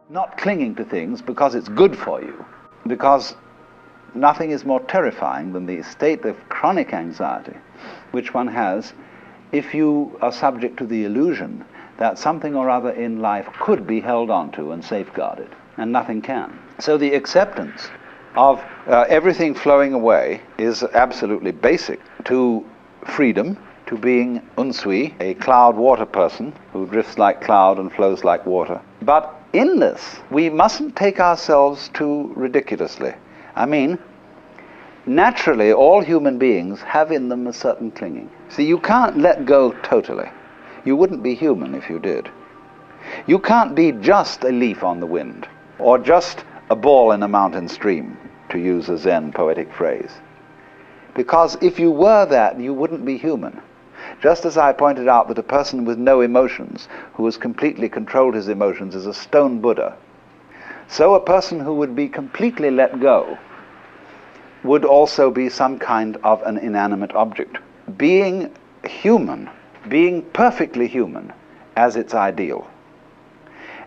not clinging to things because it's good for you, because nothing is more terrifying than the state of chronic anxiety which one has if you are subject to the illusion that something or other in life could be held onto and safeguarded, and nothing can. So the acceptance of everything flowing away is absolutely basic to freedom, to being unsui, a cloud-water person who drifts like cloud and flows like water. But in this, we mustn't take ourselves too ridiculously. I mean, naturally, all human beings have in them a certain clinging. See, you can't let go totally. You wouldn't be human if you did. You can't be just a leaf on the wind, or just a ball in a mountain stream, to use a Zen poetic phrase. Because if you were that, you wouldn't be human. Just as I pointed out that a person with no emotions, who has completely controlled his emotions, is a stone Buddha, so a person who would be completely let go would also be some kind of an inanimate object. Being human, being perfectly human as its ideal.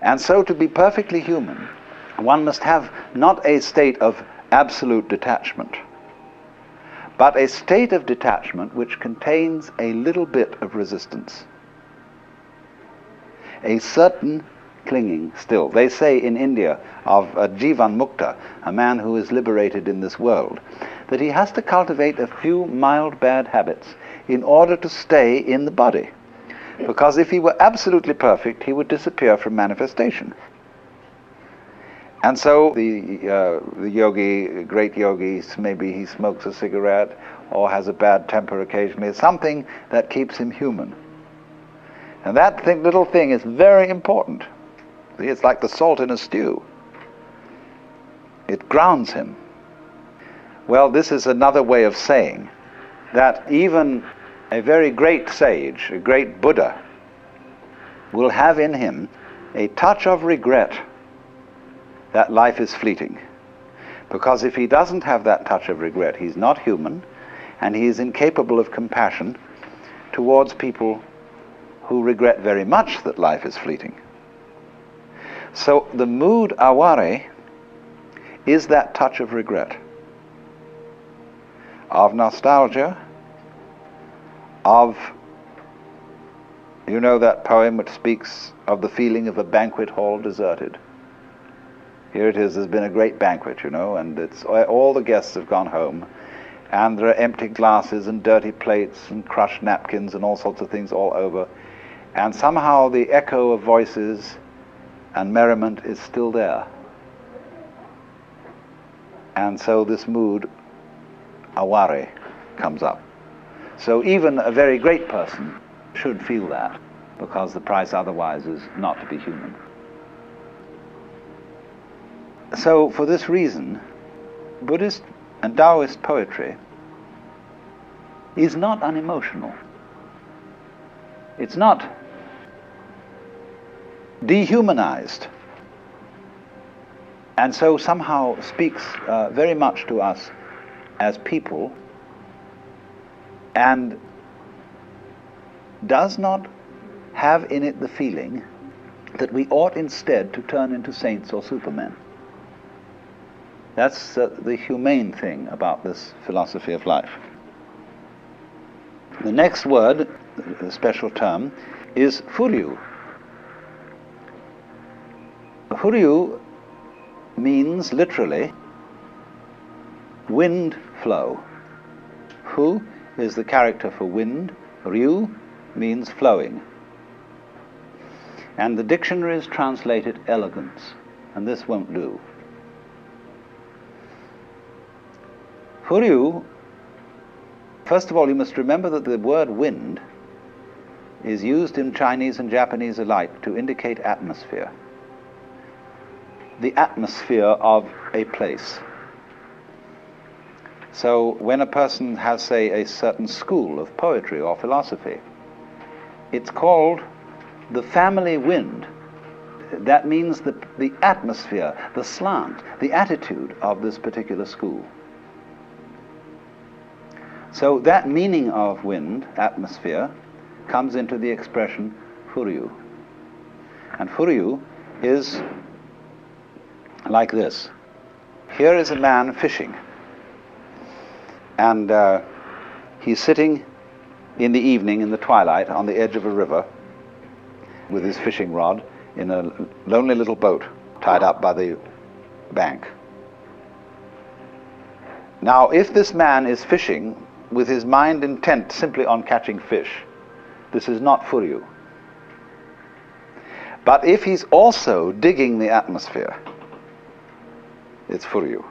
And so to be perfectly human, one must have not a state of absolute detachment, but a state of detachment which contains a little bit of resistance, a certain clinging still. They say in India of Jivan Mukta, a man who is liberated in this world, that he has to cultivate a few mild bad habits in order to stay in the body. Because if he were absolutely perfect, he would disappear from manifestation. And so the yogi, great yogi, maybe he smokes a cigarette or has a bad temper occasionally, something that keeps him human. And that little thing is very important. See, it's like the salt in a stew. It grounds him. Well, this is another way of saying that even a very great sage, a great Buddha, will have in him a touch of regret that life is fleeting. Because if he doesn't have that touch of regret, he's not human, and he is incapable of compassion towards people who regret very much that life is fleeting. So the mood aware is that touch of regret, of nostalgia, of, you know that poem which speaks of the feeling of a banquet hall deserted. Here it is, there's been a great banquet, you know, and it's all the guests have gone home, and there are empty glasses and dirty plates and crushed napkins and all sorts of things all over, and somehow the echo of voices and merriment is still there. And so this mood, aware, comes up. So even a very great person should feel that, because the price otherwise is not to be human. So for this reason, Buddhist and Taoist poetry is not unemotional. It's not dehumanized, and so somehow speaks very much to us as people, and does not have in it the feeling that we ought instead to turn into saints or supermen. That's the humane thing about this philosophy of life. The next word, the special term, is furyu. Furyu means literally wind flow. Fu is the character for wind, ryu means flowing. And the dictionaries translate it elegance, and this won't do. Furyu, first of all, you must remember that the word wind is used in Chinese and Japanese alike to indicate atmosphere. The atmosphere of a place. So when a person has, say, a certain school of poetry or philosophy, it's called the family wind. That means the atmosphere, the slant, the attitude of this particular school. So that meaning of wind, atmosphere, comes into the expression furyu. And furyu is like this. Here is a man fishing, and he's sitting in the evening, in the twilight, on the edge of a river with his fishing rod in a lonely little boat tied up by the bank. Now, if this man is fishing with his mind intent simply on catching fish, this is not Furyu. But if he's also digging the atmosphere, it's Furyu.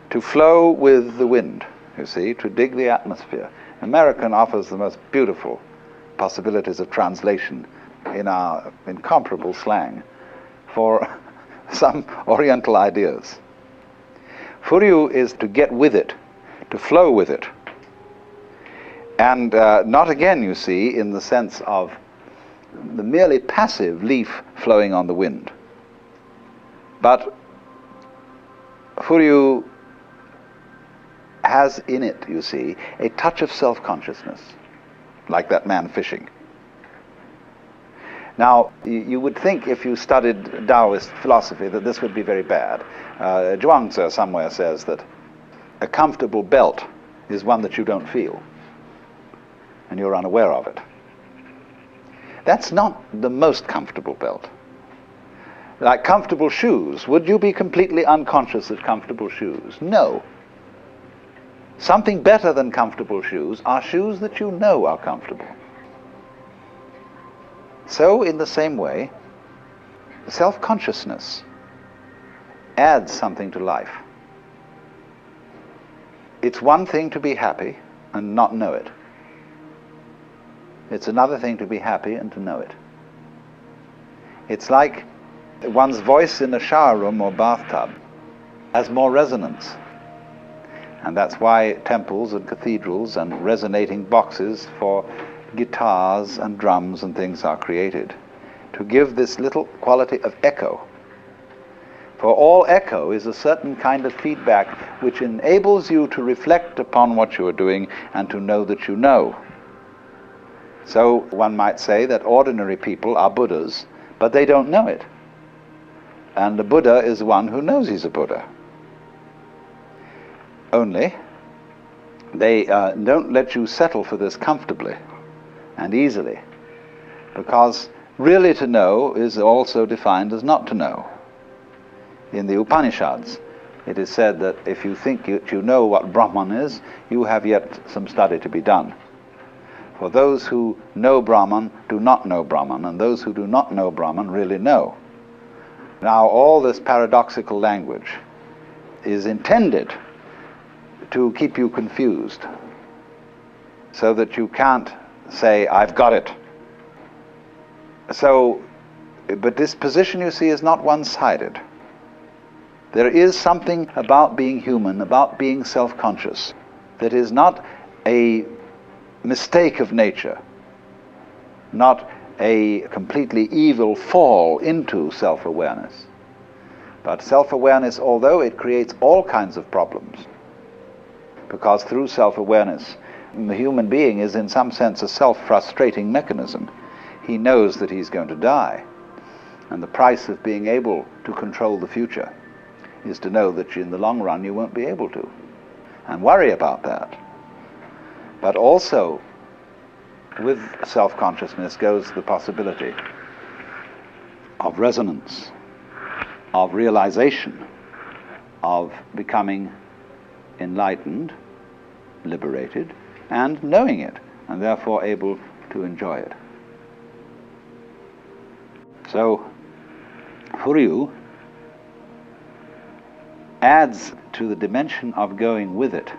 To flow with the wind, you see, to dig the atmosphere. American offers the most beautiful possibilities of translation in our incomparable slang for some Oriental ideas. Furyu is to get with it, to flow with it. And not again, you see, in the sense of the merely passive leaf flowing on the wind. But Furyu has in it, you see, a touch of self-consciousness, like that man fishing. Now, you would think if you studied Taoist philosophy that this would be very bad. Zhuangzi somewhere says that a comfortable belt is one that you don't feel, and you're unaware of it. That's not the most comfortable belt. Like comfortable shoes, would you be completely unconscious of comfortable shoes? No. Something better than comfortable shoes are shoes that you know are comfortable. So, in the same way, self-consciousness adds something to life. It's one thing to be happy and not know it. It's another thing to be happy and to know it. It's like one's voice in a shower room or bathtub has more resonance. And that's why temples and cathedrals and resonating boxes for guitars and drums and things are created, to give this little quality of echo. For all echo is a certain kind of feedback which enables you to reflect upon what you are doing and to know that you know. So one might say that ordinary people are Buddhas, but they don't know it. And the Buddha is one who knows he's a Buddha. Only they don't let you settle for this comfortably and easily, because really to know is also defined as not to know. In the Upanishads, it is said that if you think that you know what Brahman is, you have yet some study to be done. For those who know Brahman do not know Brahman, and those who do not know Brahman really know. Now, all this paradoxical language is intended to keep you confused, so that you can't say, I've got it. So, but this position, you see, is not one-sided. There is something about being human, about being self-conscious, that is not a mistake of nature, not a completely evil fall into self-awareness. But self-awareness, although it creates all kinds of problems, because through self-awareness, the human being is in some sense a self-frustrating mechanism. He knows that he's going to die, and the price of being able to control the future is to know that in the long run you won't be able to, and worry about that. But also, with self-consciousness goes the possibility of resonance, of realization, of becoming enlightened, liberated, and knowing it, and therefore able to enjoy it. So, Furyu adds to the dimension of going with it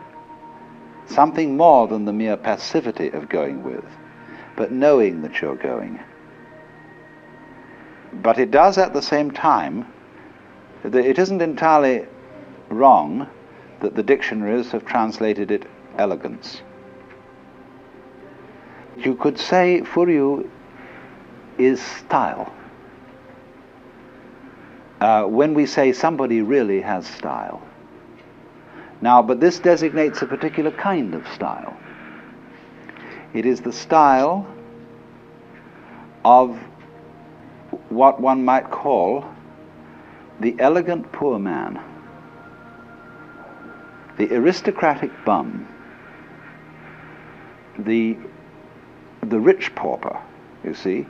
something more than the mere passivity of going with, but knowing that you're going. But it does at the same time, it isn't entirely wrong that the dictionaries have translated it elegance. You could say Furyu is style. When we say somebody really has style. Now, but this designates a particular kind of style. It is the style of what one might call the elegant poor man, the aristocratic bum, the rich pauper, you see.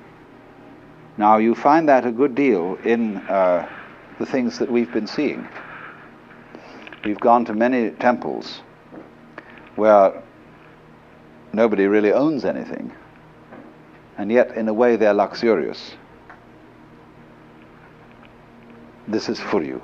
Now you find that a good deal in the things that we've been seeing. We've gone to many temples where nobody really owns anything, and yet in a way they're luxurious. This is Furyu.